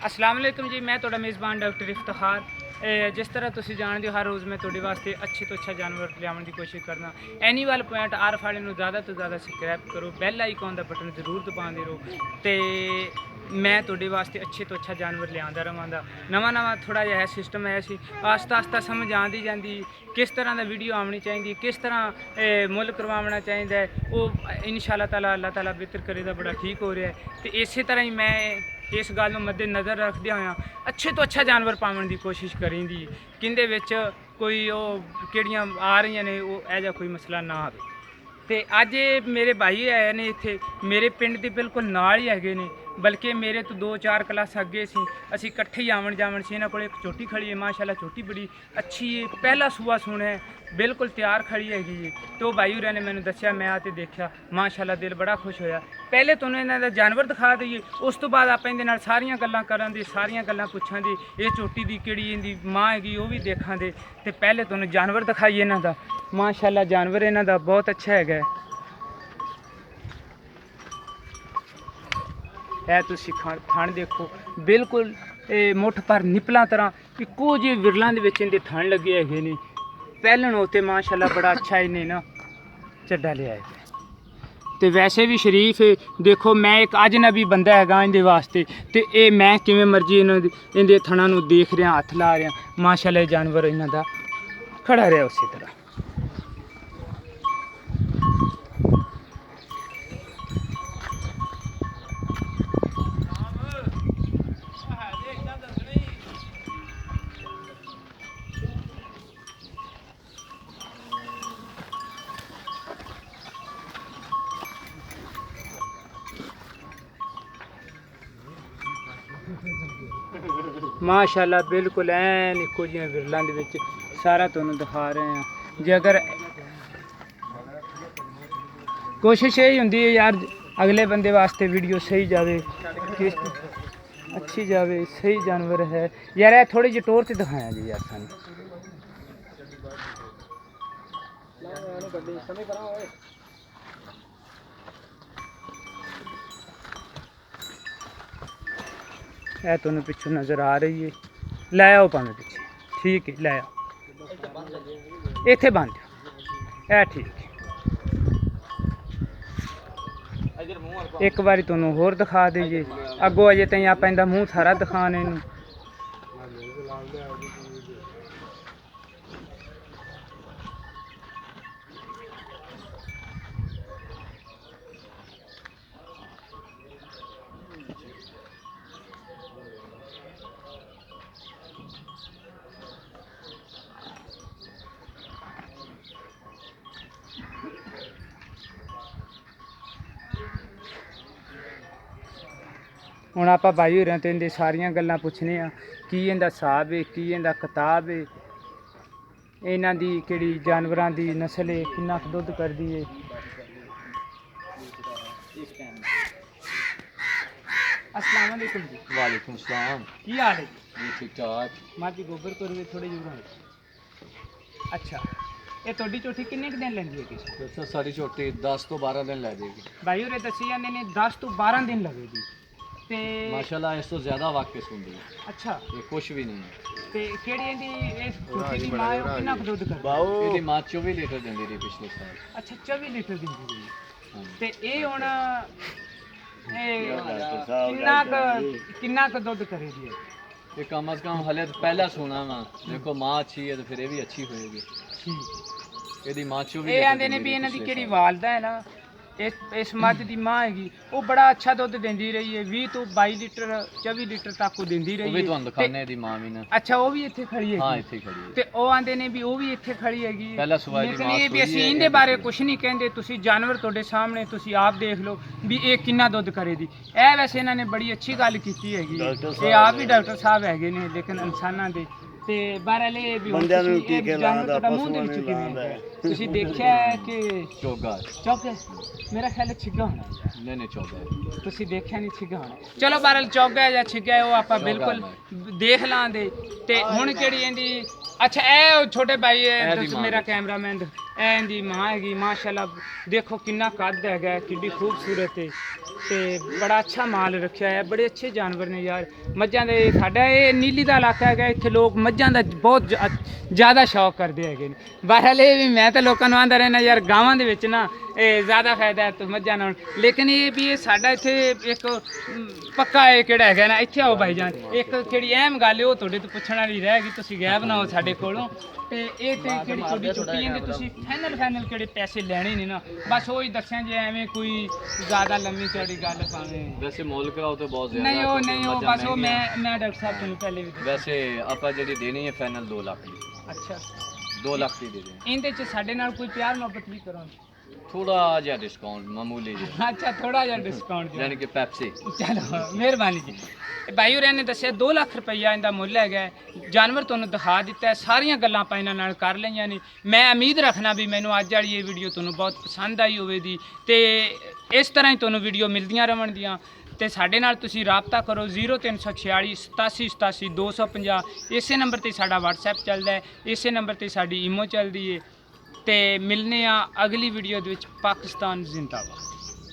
अस्सलाम वालेकुम जी, मैं ਤੁਹਾਡਾ ਮੇਜ਼ਬਾਨ ਡਾਕਟਰ ਇਫਤਖਾਰ। ਜਿਸ ਤਰ੍ਹਾਂ ਤੁਸੀਂ ਜਾਣਦੇ ਹੋ ਹਰ ਰੋਜ਼ ਮੈਂ ਤੁਹਾਡੇ ਵਾਸਤੇ ਅੱਛੇ ਤੋਂ ਅੱਛਾ ਜਾਨਵਰ ਲਿਆਉਣ ਦੀ ਕੋਸ਼ਿਸ਼ ਕਰਦਾ। ਐਨੀਮਲ ਪੁਆਇੰਟ ਆਰ ਵਾਲੇ ਨੂੰ ਜ਼ਿਆਦਾ ਤੋਂ ਜ਼ਿਆਦਾ ਸਬਸਕ੍ਰਾਈਬ ਕਰੋ, ਬੈਲ ਆਈਕਨ ਦਾ ਬਟਨ ਜ਼ਰੂਰ ਦਬਾਉਂਦੇ ਰਹੋ ਤੇ ਮੈਂ ਤੁਹਾਡੇ ਵਾਸਤੇ ਅੱਛੇ ਤੋਂ ਅੱਛਾ ਜਾਨਵਰ ਲਿਆਉਂਦਾ ਰਹਾਂਗਾ। ਨਵਾਂ ਥੋੜਾ ਜਿਹਾ ਸਿਸਟਮ ਹੈ ਸੀ, ਆਸਤਾ ਸਮਝ ਆਉਂਦੀ ਜਾਂਦੀ किस तरह का वीडियो आनी चाहिए, किस तरह मुल करवाना चाहिए, वो इंशाअल्लाह ताला अल्लाह ताला बेहतर करेगा, बड़ा ठीक हो रहा है। तो इस तरह ही मैं इस गल मद्देनज़र रखदे होया अच्छे तो अच्छा जानवर पावन की कोशिश करेंगी किंदे विच कोई वो किहड़ियां आ रही ने वो ऐसा कोई मसला ना आवे। तो अज मेरे भाई आए ने इत्थे मेरे पिंड के बिल्कुल नाल ही हैगे ने, बल्कि मेरे तो 2-4 क्लास अगे सी असी इकट्ठे ही आवन जावन सी। इन्हां कोल एक झोटी खड़ी है, माशाअल्लाह झोटी बड़ी अच्छी है, पहला सूआ सुना है, बिल्कुल तैयार खड़ी हैगी है। तो भाई होरां ने मैनूं दस्सिया, मैं आते देखा, माशाअल्लाह दिल बड़ा खुश होया। पहले तुहानूं इन्हां दा जानवर दिखा दईए, उस तो बाद आपां इहदे नाल सारियां गल्लां करां दे, सारियां गल्लां पुछां दे, इह झोटी दी किहड़ी इहदी मां हैगी वो भी देखां दे। ते पहले तुहानूं जानवर दिखाईए इन्हां दा, माशाअल्लाह जानवर इन्हां दा बहुत अच्छा हैगा। है तुसी थण देखो, बिल्कुल मुठ पर निपलां तरह इक्को ਜਿਹੇ विरलां दे विच इहदे थण लगे हैगे ने। पहलन उत्ते माशाअल्लाह बड़ा अच्छा इन्हें ना झड्डा लिया है। तो वैसे भी शरीफ है, देखो मैं एक अजनबी बंदा हैगा इहदे वास्ते, तो ये मैं किवें मर्जी इहदे थणां नूं देख रहा, हथ ला रहा, माशाअल्लाह जानवर इन्हां दा खड़ा रहा उसी तरह। माशाअल्लाह बिल्कुल ऐन इक्को जिहियां विरलां दे विच सारा तुहानूं दिखा रहे हैं। जे अगर कोशिश यही होंदी है यार अगले बंदे वास्ते वीडियो सही जावे, अच्छी जावे, सही जानवर है यार। ये थोड़ी जी टोर ते दिखाया जी यार सानूं। है तुहानूं पिछों नज़र आ रही है, लै आओ भावें पिछे, ठीक है लै आओ, इत्थे बंद है ठीक है। एक बारी तुहानूं होर दिखा दईए, अगों अजे ताईं आपां इहदा मूँह सारा दिखाने नूं। ਹੁਣ ਆਪਾਂ भाई होरां तो इहदी सारियां गल्लां पुछने आ, की इहदा हिसाब है, की इहदा किताब है, इन्हां दी किहड़ी जानवरां दी नस्ल है, किन्ना क दुद्ध करदी है। अस्सलाम वालेकुम जी। वालेकुम सलाम। की हाल है जी ठीक ठाक। माजी गोबर करवे थोड़े जरूर। अच्छा ये तुहाडी झोटी किन्ने क दिन लैंदी है किस दोस्तों सारी छोटी 10 तो 12 दिन लै देगी। भाई होरें दस्सी जांदे ने 10 तो 12 दिन लगेगी ते माशाल्लाह इस तो ज़्यादा वाकिस होंदी है, अच्छा ये कुछ भी नहीं है। ते केड़ी इहदी इस झोटी दी मां है वो किन्ना क दुद्ध करदी? ਇਹਦੀ मां 24 लीटर ਦਿੰਦੀ ਰਹੀ पिछले साल। अच्छा 24 लीटर दिंदी रही हाँ। ते ਇਹ ਹੁਣ किन्ना क दुद्ध करेगी? ये कम अज कम हले तो पहला सोना वा, देखो मां अच्छी है तो फिर ये भी अच्छी होएगी। ठीक ਇਹਦੀ मां 24 ਇਹ ਆਂਦੇ ਨੇ ਵੀ ਇਹਨਾਂ ਦੀ ਕਿਹੜੀ ਵਾਲਦਾ ਹੈ ਨਾ इस मझ की मां हैगी वो बड़ा अच्छा दुद्ध देंदी रही है, 20 तो 22 लीटर 24 लीटर तक वो देंदी ਉਹ रही ਵੀ है। ਤੁਹਾਨੂੰ ਦਿਖਾਣੇ ਇਹਦੀ ਮਾਂ ਵੀ ਨਾ। अच्छा वो भी ਇੱਥੇ ਖੜੀ ਹਾਂ ਹੈਗੀ ਇੱਥੇ ਖੜੀ ਹੈ। ਤੇ ਉਹ ਆਂਦੇ ਨੇ ਵੀ ਉਹ ਵੀ ਇੱਥੇ ਖੜੀ ਹੈਗੀ। ਪਹਿਲਾ ਸੂਆ ਦੀ ਮਾਂ ਇਹ ਵੀ ਅਸੀਂ ਇਹਦੇ ਬਾਰੇ ਕੁਝ ਨਹੀਂ ਕਹਿੰਦੇ, ਤੁਸੀਂ ਜਾਨਵਰ ਤੁਹਾਡੇ ਸਾਹਮਣੇ ਤੁਸੀਂ ਆਪ ਦੇਖ ਲਓ ਵੀ ਇਹ ਕਿੰਨਾ ਦੁੱਧ ਕਰੇਗੀ। ਇਹ ਵੈਸੇ ਇਹਨਾਂ ਨੇ ਬੜੀ ਅੱਛੀ ਗੱਲ ਕੀਤੀ ਹੈਗੀ, ਇਹ ਆਪ ਵੀ ਡਾਕਟਰ ਸਾਹਿਬ ਹੈਗੇ ਨੇ ਲੇਕਿਨ ਇਨਸਾਨਾਂ ਦੇ ਤੇ ਬਾਹਰਲੇ ਵੀ ਬੰਦਿਆਂ ਨੂੰ ਟੀਕੇ ਲਾਉਂਦਾ ਪਸ਼ੂਆਂ ਨੂੰ ਲਾਉਂਦਾ। ਤੁਸੀਂ ਦੇਖਿਆ ਕਿ ਚੋਗਾ ਚੌਕੇ ਮੇਰਾ ਖਿਆਲ ਹੈ ਛਿੱਗਾ ਹੋਣਾ। ਨਹੀਂ ਨਹੀਂ ਚੋਗਾ ਤੁਸੀਂ ਦੇਖਿਆ ਨਹੀਂ ਛਿੱਗਾ ਹੋਣਾ। ਚਲੋ ਬਾਹਰਲ ਚੌਗਾ ਜਾਂ ਛਿੱਗਾ ਉਹ ਆਪਾਂ ਬਿਲਕੁਲ ਦੇਖ ਲਾਂਦੇ। ਤੇ ਹੁਣ ਕਿਹੜੀ ਇਹਦੀ अच्छा ए छोटे भाई है मेरा कैमरामैन ਐਂ ਦੀ ਮਾਂ ਹੈਗੀ ਮਾਸ਼ਾਅੱਲਾ, ਦੇਖੋ ਕਿੰਨਾ ਕੱਦ ਹੈਗਾ, ਕਿੰਨੀ ਖੂਬਸੂਰਤ ਹੈ ਤੇ ਬੜਾ ਅੱਛਾ ਮਾਲ ਰੱਖਿਆ ਹੈ। ਬੜੇ ਅੱਛੇ ਜਾਨਵਰ ਨੇ ਯਾਰ ਮੱਝਾਂ ਦੇ। ਸਾਡਾ ਇਹ ਨੀਲੀ ਦਾ ਇਲਾਕਾ ਹੈਗਾ, ਇੱਥੇ ਲੋਕ ਮੱਝਾਂ ਦਾ ਬਹੁਤ ਜ਼ਿਆਦਾ ਸ਼ੌਕ ਕਰਦੇ ਹੈਗੇ ਨੇ। ਬਹਰਹਾਲ ਇਹ ਵੀ ਮੈਂ ਤਾਂ ਲੋਕਾਂ ਨੂੰ ਆਂਦਾ ਰਹਿਣਾ ਯਾਰ ਗਾਵਾਂ ਦੇ ਵਿੱਚ ਨਾ ਇਹ ਜ਼ਿਆਦਾ ਫਾਇਦਾ ਹੈ ਤੇ ਮੱਝਾਂ ਨਾਲ, ਲੇਕਿਨ ਇਹ ਵੀ ਇਹ ਸਾਡਾ ਇੱਥੇ ਇੱਕ ਪੱਕਾ ਇਹ ਕਿਹੜਾ ਹੈਗਾ ਨਾ, ਇੱਥੇ ਆਓ ਭਾਈ ਜਾਨ, ਇੱਕ ਕਿਹੜੀ ਅਹਿਮ ਗੱਲ ਹੈ ਉਹ ਤੁਹਾਡੇ ਤੋਂ ਪੁੱਛਣ ਵਾਲੀ ਰਹਿ ਗਈ, ਤੁਸੀਂ ਗਾਇਬ ਨਾ ਹੋ ਸਾਡੇ ਕੋਲੋਂ। ਤੇ ਇਹ ਤੇ ਕਿਹੜੀ ਤੁਹਾਡੀ ਛੁੱਟੀ ਜਾਂਦੀ, ਤੁਸੀਂ ਫਾਈਨਲ ਕਿਹੜੇ ਪੈਸੇ ਲੈਣੇ ਨਹੀਂ ਨਾ, ਬਸ ਉਹ ਹੀ ਦੱਸਿਆ ਜੇ ਐਵੇਂ ਕੋਈ ਜ਼ਿਆਦਾ ਲੰਮੀ ਚੌੜੀ ਗੱਲ ਪਾਵੇਂ। ਵੈਸੇ ਮੁੱਲ ਕਰਾਓ ਤਾਂ ਬਹੁਤ ਜ਼ਿਆਦਾ ਨਹੀਂ ਉਹ ਮੱਝਾਂ ਬਸ ਉਹ ਮਹਿੰਗੀਆਂ। ਮੈਂ ਡਾਕਟਰ ਸਾਹਿਬ ਤੁਹਾਨੂੰ ਪਹਿਲੇ ਵੀ ਦੱਸਿਆ। ਵੈਸੇ ਆਪਾਂ ਜਿਹੜੀ ਦੇਣੀ ਹੈ ਫਾਈਨਲ 2 ਲੱਖ ਦੀ, ਅੱਛਾ 2 ਲੱਖ ਦੀ ਦੇ ਦੇ। ਇਹਦੇ ਚ ਸਾਡੇ ਨਾਲ ਕੋਈ ਪਿਆਰ ਮੁਹੱਬਤ ਵੀ ਕਰੋ। ਥੋੜਾ ਜਿਹਾ ਡਿਸਕਾਊਂਟ ਮਾਮੂਲੀ ਜਿਹਾ, ਅੱਛਾ ਥੋੜਾ ਜਿਹਾ ਡਿਸਕਾਊਂਟ ਯਾਨੀ ਕਿ ਪੈਪਸੀ। ਚਲੋ ਮਿਹਰਬਾਨੀ ਜੀ। ਭਾਈ ਹੋਰਾਂ ਨੇ ਦੱਸਿਆ 2 ਲੱਖ ਰੁਪਈਆ ਇਹਦਾ ਮੁੱਲ ਹੈਗਾ ਹੈ। ਜਾਨਵਰ ਤੁਹਾਨੂੰ ਦਿਖਾ ਦਿੱਤਾ ਹੈ, ਸਾਰੀਆਂ ਗੱਲਾਂ ਆਪਾਂ ਇਹਨਾਂ ਨਾਲ ਕਰ ਲਈਆਂ ਨੇ। ਮੈਂ ਉਮੀਦ ਰੱਖਣਾ ਵੀ ਮੈਨੂੰ ਅੱਜ ਵਾਲੀ ਇਹ ਵੀਡੀਓ ਤੁਹਾਨੂੰ ਬਹੁਤ ਪਸੰਦ ਆਈ ਹੋਵੇਗੀ ਤੇ ਇਸ ਤਰ੍ਹਾਂ ਹੀ ਤੁਹਾਨੂੰ ਵੀਡੀਓ ਮਿਲਦੀਆਂ ਰਹਿਣਗੀਆਂ ਤੇ ਸਾਡੇ ਨਾਲ ਤੁਸੀਂ ਰਾਬਤਾ ਕਰੋ 0346 87 87 250। ਇਸੇ ਨੰਬਰ ਤੇ ਸਾਡਾ WhatsApp ਚੱਲਦਾ ਹੈ, ਇਸੇ ਨੰਬਰ ਤੇ ਸਾਡੀ ਈਮੋ ਚੱਲਦੀ ਹੈ ਤੇ ਮਿਲਨੇ ਆ ਅਗਲੀ ਵੀਡੀਓ ਦੇ ਵਿੱਚ। ਪਾਕਿਸਤਾਨ ਜ਼ਿੰਦਾਬਾਦ।